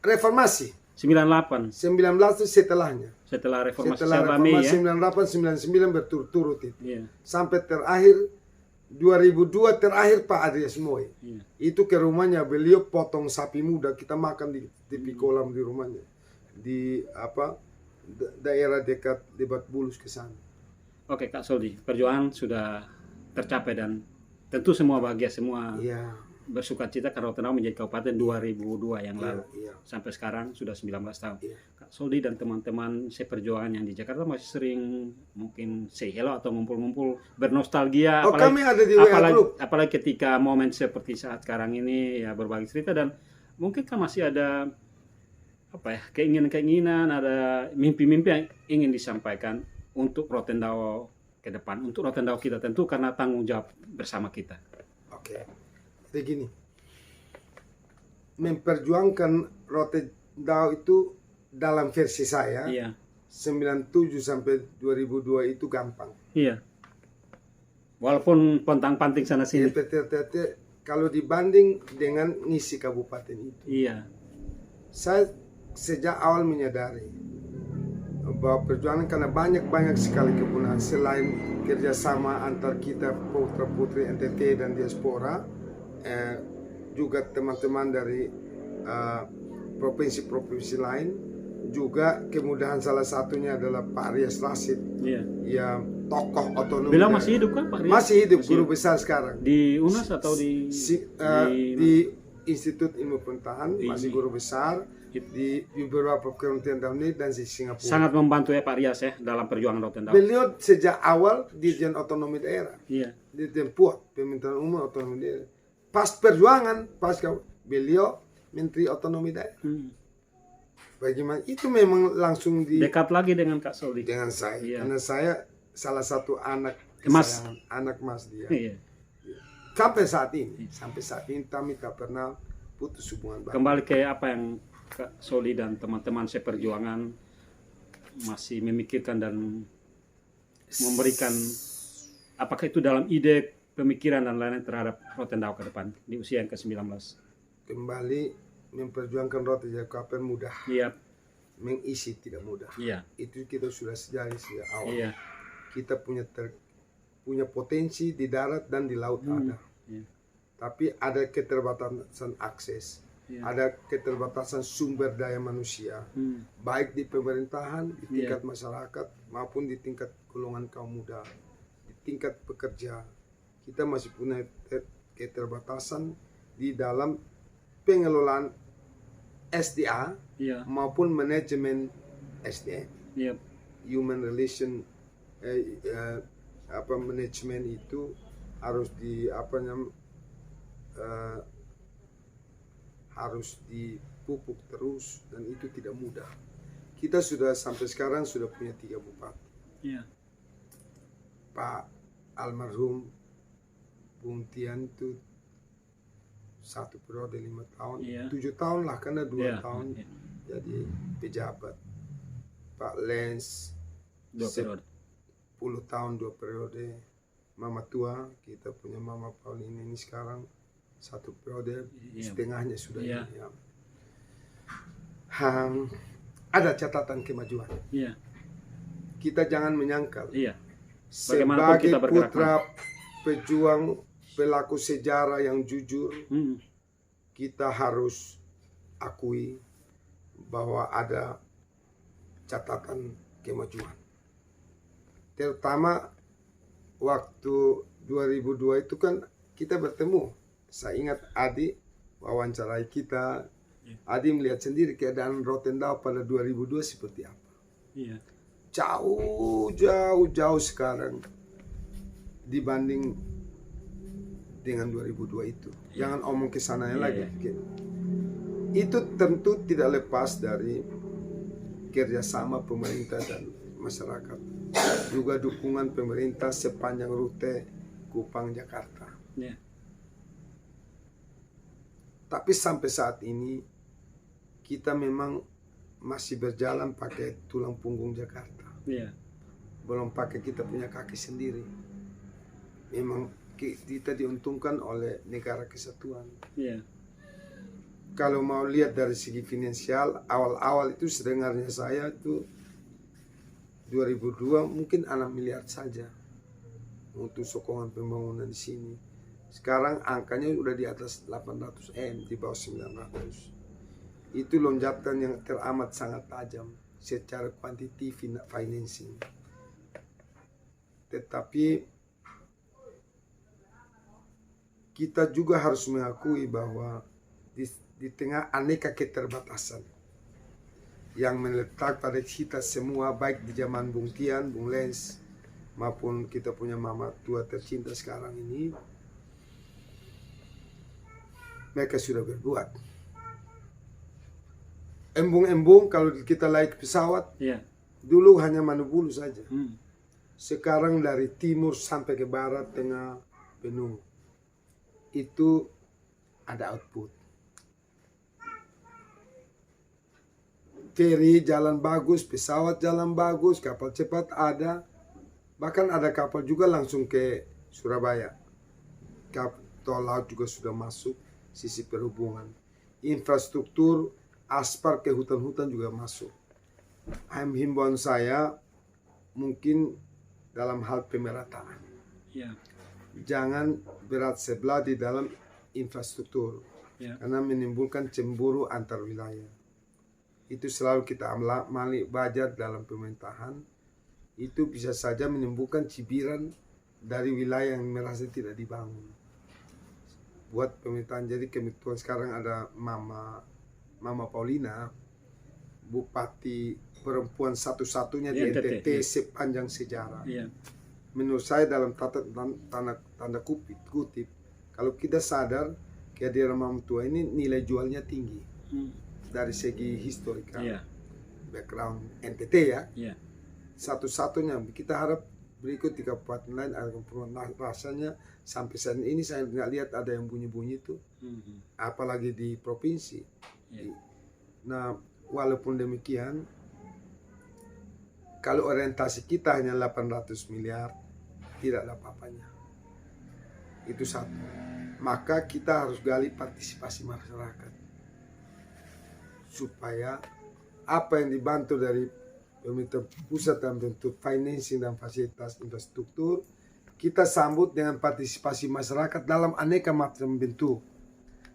reformasi. 98. 19 itu setelahnya. Setelah reformasi. Setelah reformasi 98, 99 berturut-turut itu. Sampai terakhir 2002 terakhir Pak Adrias Moy. Itu ke rumahnya beliau potong sapi muda kita makan di tepi kolam di rumahnya. Di daerah dekat Lebak Bulus ke sana. Oke Kak Soli, perjuangan sudah tercapai dan tentu semua bahagia, semua bersuka cita karena Rotendao menjadi kabupaten 2002 yang lalu. Sampai sekarang sudah 19 tahun. Kak Soli dan teman-teman seperjuangan yang di Jakarta masih sering mungkin say hello atau ngumpul-ngumpul bernostalgia. Kami ada di apalagi ketika momen seperti saat sekarang ini ya berbagi cerita dan mungkin kan masih ada keinginan-keinginan, ada mimpi-mimpi yang ingin disampaikan untuk Rotendao ke depan, untuk Rotendao kita tentu karena tanggung jawab bersama kita. Oke. Jadi gini, memperjuangkan Rotendao itu dalam versi saya 97 sampai 2002 itu gampang. Walaupun pontang-panting sana sini. Kalau dibanding dengan ngisi kabupaten itu. Saya sejak awal menyadari bahwa perjuangan karena banyak sekali kegunaan selain kerjasama antar kita putra-putri NTT dan diaspora, juga teman-teman dari provinsi-provinsi lain, juga kemudahan salah satunya adalah Pak Rias Rasid, ya tokoh otonom. Beliau masih hidup kan Pak Rias? Masih hidup, guru besar sekarang. Di UNAS atau di Institut Ilmu Pengetahuan, masih guru besar. Di beberapa kementerian dalam negeri dan di Singapura. Sangat membantu ya Pak Rias ya dalam perjuangan Rotendao. Beliau sejak awal Dirjen Otonomi Daerah. Dirjen PUAD, Pemerintahan Umum Otonomi Daerah. Pas perjuangan, beliau Menteri Otonomi Daerah. Bagaimana? Itu memang langsung dekat lagi dengan Kak Soli. Dengan saya. Karena saya salah satu anak mas dia. Sampai saat ini kami tak pernah putus hubungan. Kembali ke apa yang Kak Soli dan teman-teman seperjuangan masih memikirkan dan memberikan, apakah itu dalam ide, pemikiran dan lain-lain terhadap Rotendao ke depan di usia yang ke-19? Kembali memperjuangkan Rotendao kapan mudah. Mengisi tidak mudah. Itu kita sudah sejak awal. Kita punya punya potensi di darat dan di laut ada. Tapi ada keterbatasan akses, ada keterbatasan sumber daya manusia, baik di pemerintahan, di tingkat masyarakat maupun di tingkat golongan kaum muda, di tingkat pekerja. Kita masih punya keterbatasan di dalam pengelolaan SDA maupun manajemen SDM. Human relation manajemen itu harus harus dipupuk terus, dan itu tidak mudah. Kita sudah sampai sekarang sudah punya 3 bupati. Pak almarhum Bung Tian itu 1 periode 5 tahun, 7 tahun lah, karena 2 tahun jadi pejabat. Pak Lens 10 tahun 2 periode. Mama tua, kita punya Mama Paulina ini sekarang 1 periode setengahnya sudah ini. Ada catatan kemajuan. Kita jangan menyangkal. Sebagai putra pejuang, pelaku sejarah yang jujur, kita harus akui bahwa ada catatan kemajuan. Terutama waktu 2002 itu kan kita bertemu. Saya ingat Adi wawancarai kita. Adi melihat sendiri keadaan Rotendao pada 2002 seperti apa. Jauh sekarang dibanding dengan 2002 itu. Jangan omong ke sananya lagi. Itu tentu tidak lepas dari kerjasama pemerintah dan masyarakat. Juga dukungan pemerintah sepanjang rute Kupang Jakarta. Tapi sampai saat ini kita memang masih berjalan pakai tulang punggung Jakarta. Belum pakai kita punya kaki sendiri. Memang kita diuntungkan oleh negara kesatuan. Kalau mau lihat dari segi finansial, awal-awal itu sedengarnya saya itu 2002 mungkin 6 miliar saja untuk sokongan pembangunan di sini. Sekarang angkanya udah di atas 800 M, di bawah 900. Itu lonjakan yang teramat sangat tajam secara quantity financing. Tetapi kita juga harus mengakui bahwa di tengah aneka keterbatasan yang meletak pada kita semua, baik di zaman Bung Tian, Bung Lens, maupun kita punya mama tua tercinta sekarang ini, mereka sudah berbuat. Embung-embung kalau kita naik pesawat, dulu hanya Manubulu saja. Sekarang dari timur sampai ke barat, tengah, penuh. Itu ada output. Ferry jalan bagus, pesawat jalan bagus, kapal cepat ada. Bahkan ada kapal juga langsung ke Surabaya. Tol laut juga sudah masuk, sisi perhubungan. Infrastruktur, aspal ke hutan-hutan juga masuk. Himbauan saya mungkin dalam hal pemerataan. Jangan berat sebelah di dalam infrastruktur. Karena menimbulkan cemburu antar wilayah. Itu selalu kita amali bajar dalam pemerintahan. Itu bisa saja menimbulkan cibiran dari wilayah yang merasa tidak dibangun. Buat pemerintahan, jadi kebetulan sekarang ada Mama Paulina, bupati perempuan satu-satunya di NTT sepanjang sejarah. Menurut saya dalam tanda kutip, kalau kita sadar kehadiran Mama tua ini nilai jualnya tinggi. Dari segi historika, background NTT satu-satunya. Kita harap berikut di kabupaten lain ada perubahan. Rasanya sampai saat ini saya nggak lihat ada yang bunyi-bunyi itu, apalagi di provinsi. Nah, walaupun demikian, kalau orientasi kita hanya 800 miliar, tidak ada apa-apanya. Itu satu. Maka kita harus gali partisipasi masyarakat. Supaya apa yang dibantu dari pemerintah pusat dalam bentuk financing dan fasilitas infrastruktur kita sambut dengan partisipasi masyarakat dalam aneka macam bentuk.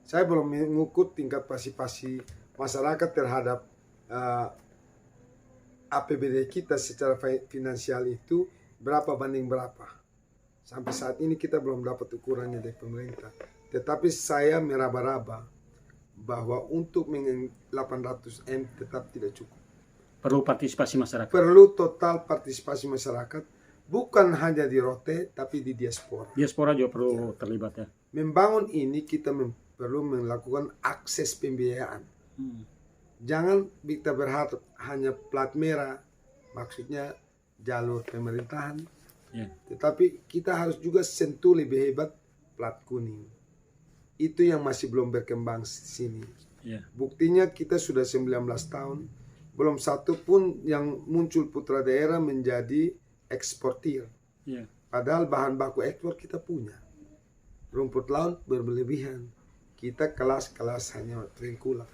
Saya belum mengukur tingkat partisipasi masyarakat terhadap APBD kita secara finansial itu berapa banding berapa. Sampai saat ini kita belum dapat ukurannya dari pemerintah. Tetapi saya meraba-raba bahwa untuk 800M tetap tidak cukup. Perlu partisipasi masyarakat. Perlu total partisipasi masyarakat, bukan hanya di Rote, tapi di diaspora. Diaspora juga perlu terlibat ya. Membangun ini kita perlu melakukan akses pembiayaan. Jangan kita berharap hanya plat merah, maksudnya jalur pemerintahan. Tetapi kita harus juga sentuh lebih hebat plat kuning. Itu yang masih belum berkembang sini. Buktinya kita sudah 19 tahun, belum satu pun yang muncul putra daerah menjadi eksportir. Padahal bahan baku ekspor kita punya. Rumput laut berlebihan. Kita kelas-kelas hanya tengkulak.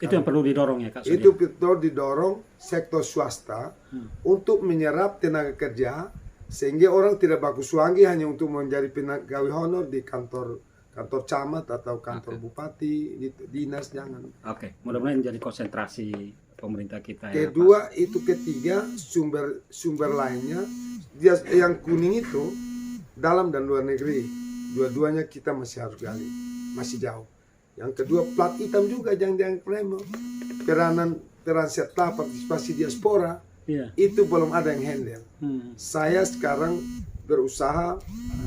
Itu yang perlu didorong ya Kak Sudi? Itu perlu didorong sektor swasta untuk menyerap tenaga kerja, sehingga orang tidak baku suanggi hanya untuk menjadi pegawai honor di kantor camat atau kantor bupati, di dinas, jangan. Mudah-mudahan jadi konsentrasi pemerintah kita. Kedua itu, ketiga sumber lainnya yang kuning itu dalam dan luar negeri, dua-duanya kita masih harus gali, masih jauh. Yang kedua plat hitam juga jangan remeh. Peran serta partisipasi diaspora itu belum ada yang handle. Saya sekarang berusaha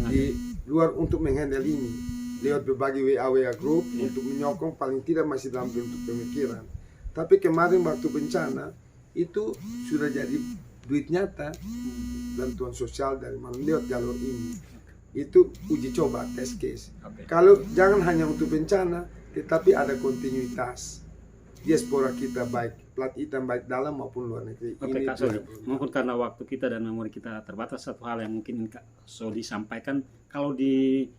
di luar untuk menghandle ini lewat berbagai WA group untuk menyokong, paling tidak masih dalam bentuk pemikiran. Tapi kemarin waktu bencana itu sudah jadi duit nyata, bantuan sosial dari mana lewat jalur ini. Itu uji coba, test case. Kalau jangan hanya untuk bencana, tetapi ada kontinuitas diaspora kita, baik plat hitam baik dalam maupun luar negeri. Kak Sodi, mungkin karena waktu kita dan memori kita terbatas, satu hal yang mungkin Kak Sodi sampaikan, kalau di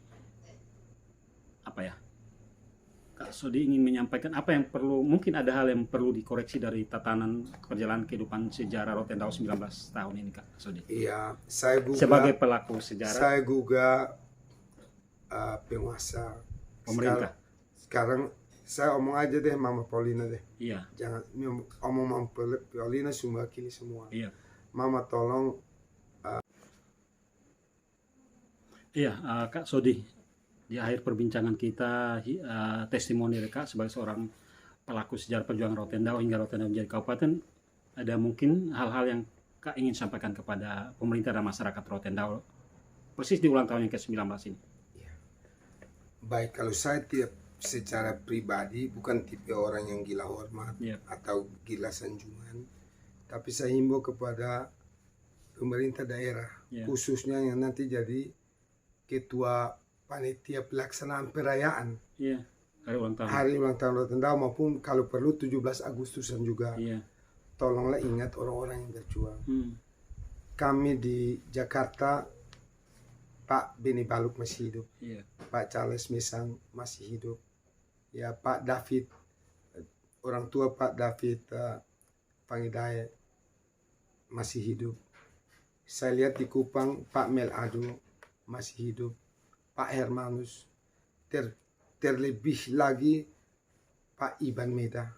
Kak Sodi ingin menyampaikan apa yang perlu, mungkin ada hal yang perlu dikoreksi dari tatanan perjalanan kehidupan sejarah Rotendao 19 tahun ini Kak Sodi. Iya, saya juga sebagai pelaku sejarah. Saya juga penguasa pemerintah. Sekarang saya omong aja deh Mama Paulina deh. Iya. Jangan omong Mama Paulina mewakili semua. Iya. Mama tolong. Kak Sodi, di akhir perbincangan kita testimoni dari Kak sebagai seorang pelaku sejarah perjuangan Rotendao hingga Rotendao menjadi kabupaten, ada mungkin hal-hal yang Kak ingin sampaikan kepada pemerintah dan masyarakat Rotendao persis di ulang tahun yang ke-19 ini. Ya. Baik, kalau saya tidak secara pribadi bukan tipe orang yang gila hormat atau gila sanjungan, tapi saya himbau kepada pemerintah daerah, khususnya yang nanti jadi ketua panitia pelaksanaan perayaan hari ulang tahun Rotendao, maupun kalau perlu 17 Agustusan juga. Tolonglah ingat orang-orang yang berjuang. Kami di Jakarta, Pak Beni Baluk masih hidup, Pak Charles Mesang masih hidup, ya Pak David, orang tua Pak David Pangidaya masih hidup. Saya lihat di Kupang Pak Mel Adu masih hidup, Pak Hermanus, terlebih lagi Pak Iban Meda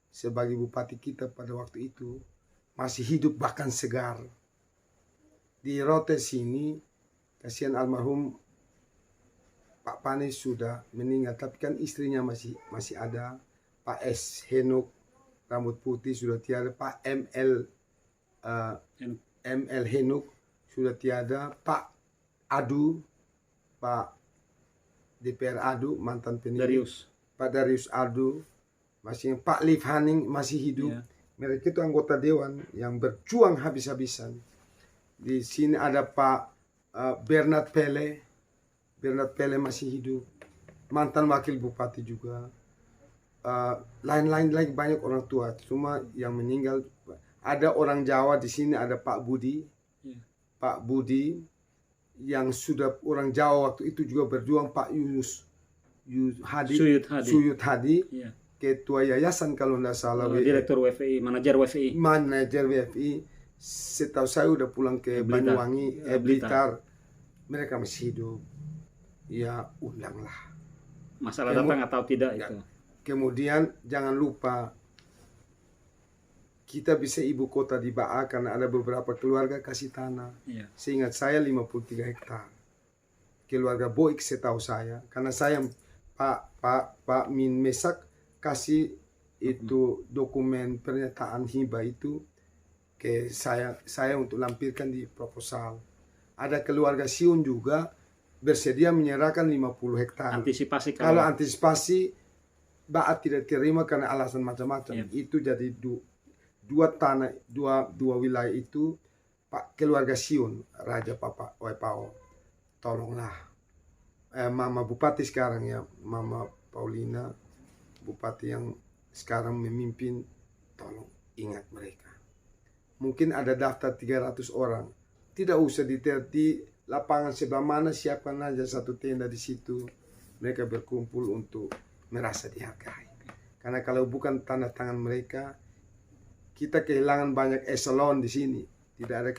sebagai bupati kita pada waktu itu masih hidup, bahkan segar. Di Rote sini kasihan almarhum Pak Panis sudah meninggal, tapi kan istrinya masih ada. Pak S. Henuk rambut putih sudah tiada, Pak ML Henuk sudah tiada, Pak Adu, Pak DPR Adu mantan penyidik, Pak Darius Adu masih, Pak Liv Haning masih hidup. Mereka itu anggota dewan yang berjuang habis-habisan. Di sini ada Pak Bernard Pele masih hidup, mantan wakil bupati juga. Lain-lain lagi banyak orang tua, cuma yang meninggal. Ada orang Jawa di sini, ada Pak Budi, Pak Budi yang sudah orang Jawa waktu itu juga berjuang, Pak Suyut Hadi, ketua yayasan kalau tidak salah, direktur WFI, manajer WFI. Setahu saya udah pulang ke Banyuwangi, Blitar. mereka masih hidup, ya undanglah. Masalah datang atau tidak ya, itu. Kemudian jangan lupa kita bisa ibu kota di Baa karena ada beberapa keluarga kasih tanah. Iya. Seingat saya 53 hektar. Keluarga Boik setahu saya, karena saya Pak Min Mesak kasih itu dokumen pernyataan hibah itu ke saya untuk lampirkan di proposal. Ada keluarga Siun juga bersedia menyerahkan 50 hektar. Antisipasi kalau antisipasi Baa tidak terima karena alasan macam-macam. Itu jadi dua tanah, dua wilayah itu Pak keluarga Siun, Raja Papa Waipao, tolonglah Mama Bupati sekarang ya, Mama Paulina Bupati yang sekarang memimpin, tolong ingat mereka. Mungkin ada daftar 300 orang, tidak usah di lapangan sebelah mana, siapkan aja satu tenda di situ, mereka berkumpul untuk merasa dihargai. Karena kalau bukan tanda tangan mereka, kita kehilangan banyak eselon di sini. Tidak ada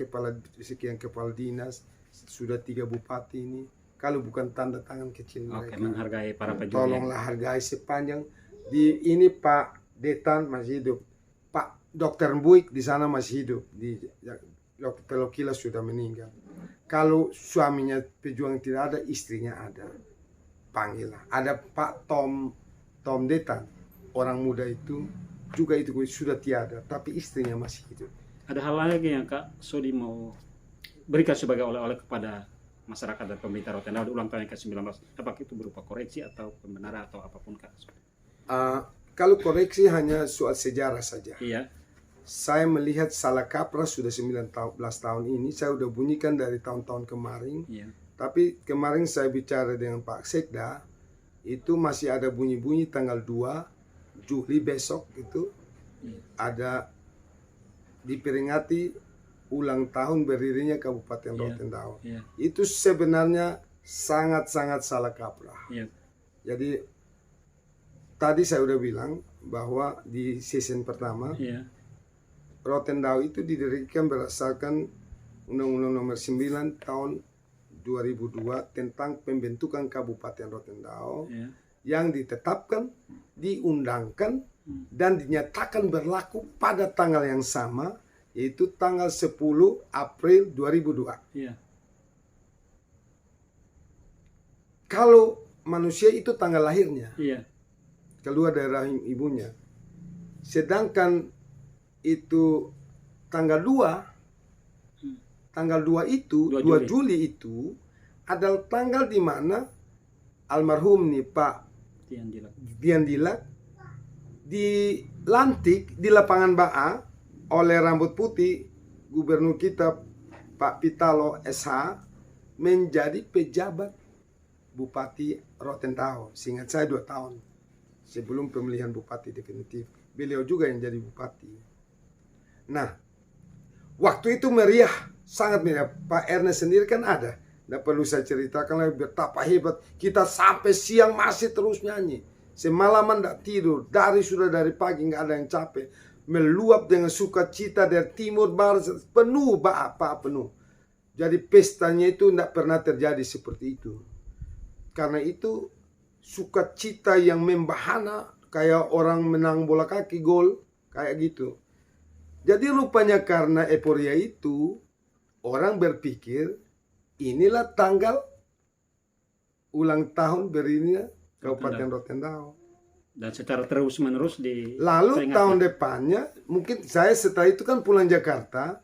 sekian kepala dinas, sudah 3 bupati ini. Kalau bukan tanda tangan kecil mereka. Menghargai para pejuang. Tolonglah hargai sepanjang di ini Pak Detan masih hidup, Pak Dokter Buik di sana masih hidup, di Pelokila sudah meninggal. Kalau suaminya pejuang tidak ada, istrinya ada, panggillah. Ada Pak Tom Detan, orang muda itu juga itu sudah tiada, tapi istrinya masih hidup. Ada hal lagi yang Kak Sodi mau berikan sebagai oleh-oleh kepada masyarakat dan pemerintah Rotendao di ulang tahun yang ke-19? Apakah itu berupa koreksi atau pembenaran atau apapun Kak? Kalau koreksi hanya soal sejarah saja. Iya. Saya melihat salah kaprah sudah 19 tahun ini. Saya sudah bunyikan dari tahun-tahun kemarin. Iya. Tapi kemarin saya bicara dengan Pak Sekda, itu masih ada bunyi-bunyi tanggal 2 Juli besok itu ada diperingati ulang tahun berdirinya Kabupaten Rotendao. Itu sebenarnya sangat-sangat salah kaprah. Jadi tadi saya udah bilang bahwa di season pertama Rotendao itu didirikan berdasarkan Undang-Undang Nomor 9 tahun 2002 tentang pembentukan Kabupaten Rotendao yang ditetapkan, diundangkan, dan dinyatakan berlaku pada tanggal yang sama, yaitu tanggal 10 April 2002. Kalau manusia itu tanggal lahirnya, keluar dari rahim ibunya. Sedangkan itu tanggal 2 itu 2 Juli itu adalah tanggal di mana almarhum nih Pak Dian Dilak dilantik di lapangan Baa oleh rambut putih gubernur kita Pak Pitalo SH menjadi pejabat Bupati Rotendao. Seingat saya 2 tahun sebelum pemilihan bupati definitif. Beliau juga yang jadi bupati. Nah, waktu itu meriah, sangat meriah. Pak Ernest sendiri kan ada. Tidak perlu saya ceritakan lagi betapa hebat. Kita sampai siang masih terus nyanyi. Semalaman tidak tidur. Sudah dari pagi nggak ada yang capek. Meluap dengan sukacita dari timur barat. Penuh, Pak, penuh. Jadi pestanya itu tidak pernah terjadi seperti itu. Karena itu sukacita yang membahana. Kayak orang menang bola kaki, gol. Kayak gitu. Jadi rupanya karena euforia itu. Orang berpikir inilah tanggal ulang tahun berdirinya Kabupaten Rotendao. Dan secara terus-menerus lalu tahun depannya, mungkin saya setelah itu kan pulang Jakarta,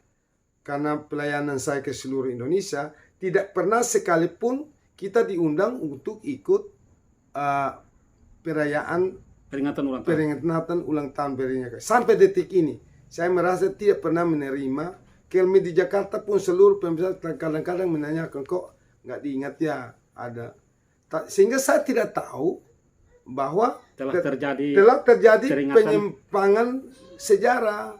karena pelayanan saya ke seluruh Indonesia, tidak pernah sekalipun kita diundang untuk ikut peringatan ulang tahun berdirinya. Sampai detik ini, saya merasa tidak pernah menerima. Kelmi di Jakarta pun seluruh pemirsa kadang-kadang menanyakan, kok nggak diingat ya ada. Sehingga saya tidak tahu bahwa telah terjadi penyimpangan sejarah.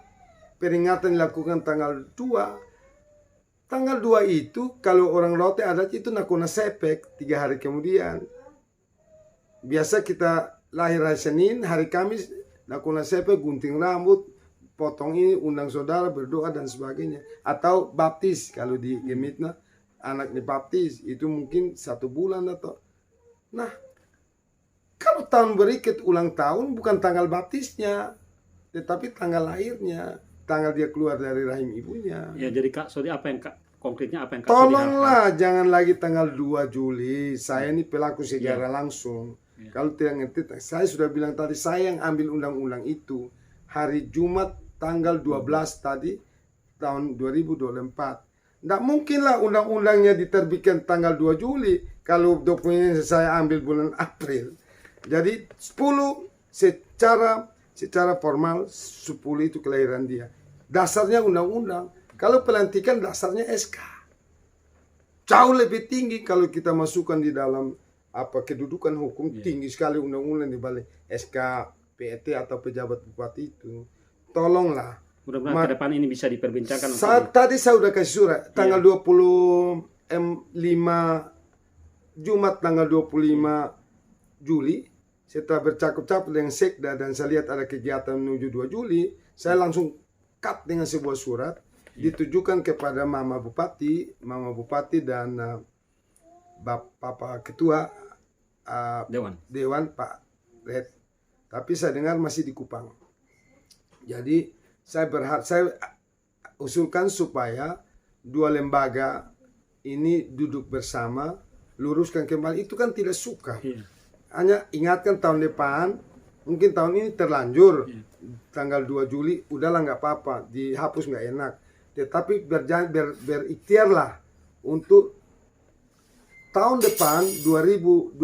Peringatan dilakukan tanggal 2. Tanggal 2 itu kalau orang Rote adat itu nakuna sepek 3 hari kemudian. Biasa kita lahir hari Senin, hari Kamis nakuna sepek, gunting rambut, potong ini, undang saudara, berdoa dan sebagainya. Atau baptis kalau di Gemitna anak dibaptis itu mungkin 1 bulan atau. Nah, kalau tahun berikut ulang tahun bukan tanggal baptisnya, tetapi tanggal lahirnya, tanggal dia keluar dari rahim ibunya. Ya, jadi Kak Sodi apa yang konkretnya apa yang Kak Sodi Tolonglah jangan lagi tanggal 2 Juli. Saya ini pelaku sejarah langsung. Kalau tidak ngerti, saya sudah bilang tadi, saya yang ambil undang-undang itu hari Jumat tanggal 12 tadi tahun 2024. Tidak mungkinlah undang-undangnya diterbitkan tanggal 2 Juli kalau dokumennya saya ambil bulan April. Jadi 10 secara formal 10 itu kelahiran dia. Dasarnya undang-undang. Kalau pelantikan dasarnya SK. Jauh lebih tinggi kalau kita masukkan di dalam kedudukan hukum, tinggi sekali undang-undang di balik SK, PET atau pejabat bupati itu. Tolonglah. Mudah-mudahan ke depan ini bisa diperbincangkan. Tadi saya udah kasih surat tanggal 25 Jumat tanggal 25 Juli. Setelah bercakap-cakap dengan Sekda dan saya lihat ada kegiatan menuju 2 Juli, saya langsung cut dengan sebuah surat ditujukan kepada Mama Bupati dan Bapak Ketua Dewan Pak Red. Tapi saya dengar masih di Kupang. Jadi saya usulkan supaya 2 lembaga ini duduk bersama, luruskan kembali. Itu kan tidak suka. Hanya ingatkan tahun depan, mungkin tahun ini terlanjur, tanggal 2 Juli, udahlah nggak apa-apa, dihapus nggak enak. Tetapi berikhtiarlah untuk tahun depan 2022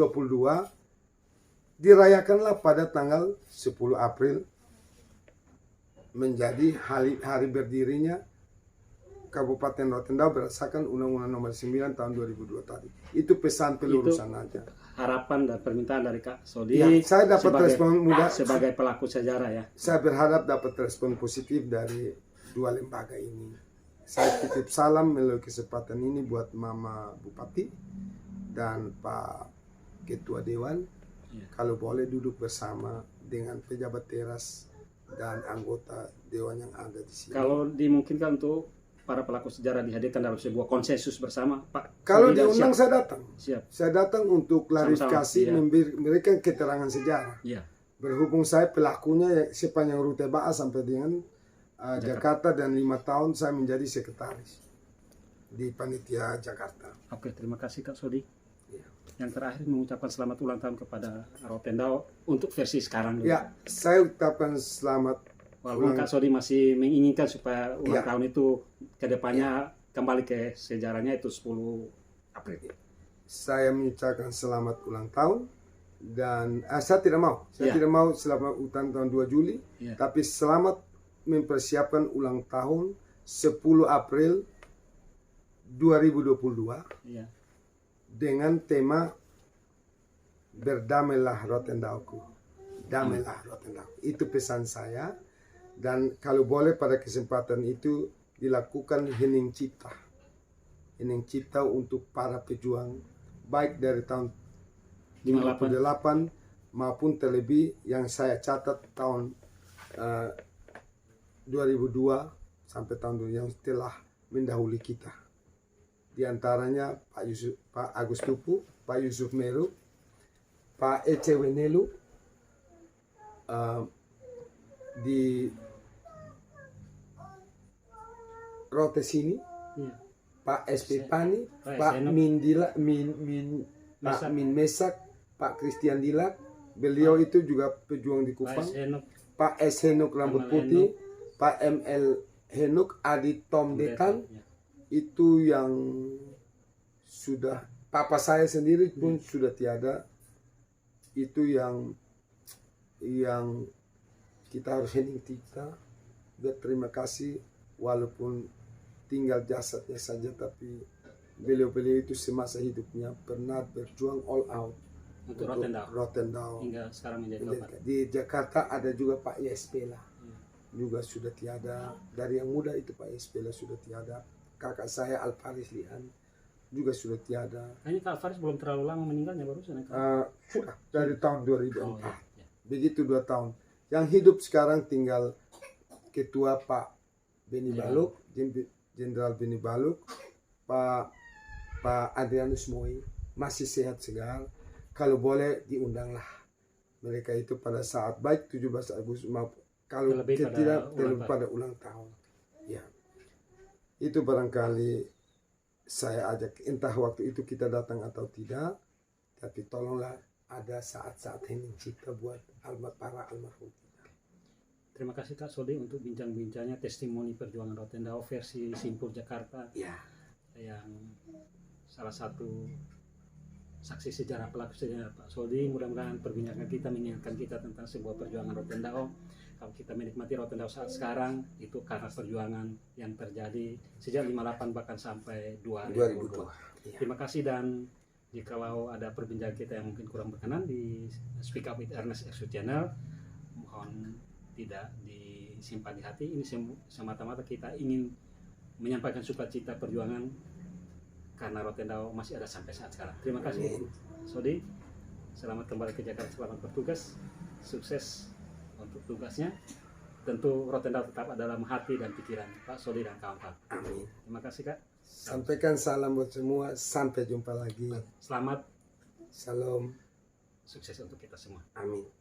dirayakanlah pada tanggal 10 April menjadi hari berdirinya Kabupaten Rotendao berdasarkan Undang-Undang Nomor 9 tahun 2002 tadi. Itu pesan pelurusan aja. Harapan dan permintaan dari Kak Sodi. Ya, saya dapat respon mudah sebagai pelaku sejarah ya. Saya berharap dapat respon positif dari 2 lembaga ini. Saya titip salam melalui kesempatan ini buat Mama Bupati dan Pak Ketua Dewan. Kalau boleh duduk bersama dengan pejabat teras dan anggota dewan yang ada di sini. Kalau dimungkinkan untuk para pelaku sejarah dihadirkan dalam sebuah konsensus bersama, Pak. Kalau diundang saya datang. Siap. Saya datang untuk klarifikasi, memberikan keterangan sejarah. Berhubung saya pelakunya sepanjang rute Baas sampai dengan Jakarta dan 5 tahun saya menjadi sekretaris di panitia Jakarta. Oke, terima kasih Kak Sodi. Yang terakhir mengucapkan selamat ulang tahun kepada Rotendao untuk versi sekarang. Ya, saya ucapkan selamat. Walaupun Kak Sodi masih menginginkan supaya ulang tahun itu kedepannya kembali ke sejarahnya itu 10 April. Saya mengucapkan selamat ulang tahun dan saya tidak mau. Saya tidak mau selamat ulang tahun 2 Juli, tapi selamat mempersiapkan ulang tahun 10 April 2022 dengan tema Berdamailah Rotendaoku. Damailah Rotendaoku. Itu pesan saya. Dan kalau boleh pada kesempatan itu dilakukan hening cipta. Hening cipta untuk para pejuang baik dari tahun 58 maupun terlebih yang saya catat tahun 2002 sampai tahun 2000 yang telah mendahului kita. Di antaranya Pak Agus Tupu, Pak Yusuf Meru, Pak Ece Wenelu, di Rote sini, Pak SP Pani, Pak Min Mesak, Pak Christian Dilak, beliau itu juga pejuang di Kupang, Pak S Henuk Rambut Putih, Pak ML Henuk, Adi Tom Detan, itu yang sudah, papa saya sendiri pun sudah tiada. Itu yang kita harus hening cipta. Berterima kasih walaupun tinggal jasadnya saja, tapi beliau-beliau itu semasa hidupnya pernah berjuang all out untuk Rotendao hingga sekarang menjadi di Jakarta. Ada juga Pak Yespela juga sudah tiada. Dari yang muda itu Pak Yespela sudah tiada. Kakak saya Alfaris Lian juga sudah tiada. Kayaknya Kak Alfaris belum terlalu lama meninggalnya, barusan sudah dari tahun 2004. Begitu 2 tahun. Yang hidup sekarang tinggal Ketua Pak Beni Baluk, Jenderal Beni Baluk, Pak Pak Adrianus Moi masih sehat segar. Kalau boleh diundanglah mereka itu pada saat baik 17 Agustus maupun kalau tidak pada ulang tahun. Ya, itu barangkali saya ajak, entah waktu itu kita datang atau tidak, tapi tolonglah ada saat-saat hening cipta buat para almarhum kita. Terima kasih Kak Sodi untuk bincang-bincangnya, testimoni perjuangan Rotendao versi Simpur Jakarta. Ya. Yang salah satu saksi sejarah, pelaku sejarah Pak Sodi. Mudah-mudahan perbincangan kita mengingatkan kita tentang sebuah perjuangan Rotendao. Kalau kita menikmati Rotendao saat sekarang, itu karena perjuangan yang terjadi sejak 58 bahkan sampai 2002. Ya. Terima kasih, dan jikalau ada perbincangan kita yang mungkin kurang berkenan di Speak Up with Ernest Exo Channel, mohon tidak disimpan di hati. Ini semata-mata kita ingin menyampaikan sukacita perjuangan karena Rotendao masih ada sampai saat sekarang. Terima kasih Sodi. Selamat kembali ke Jakarta, selamat bertugas, sukses untuk tugasnya. Tentu Rotendao tetap ada dalam hati dan pikiran Pak Sodi dan kawan-kawan. Amin. Terima kasih Kak. Sampaikan salam buat semua, sampai jumpa lagi. Selamat. Salam. Sukses untuk kita semua. Amin.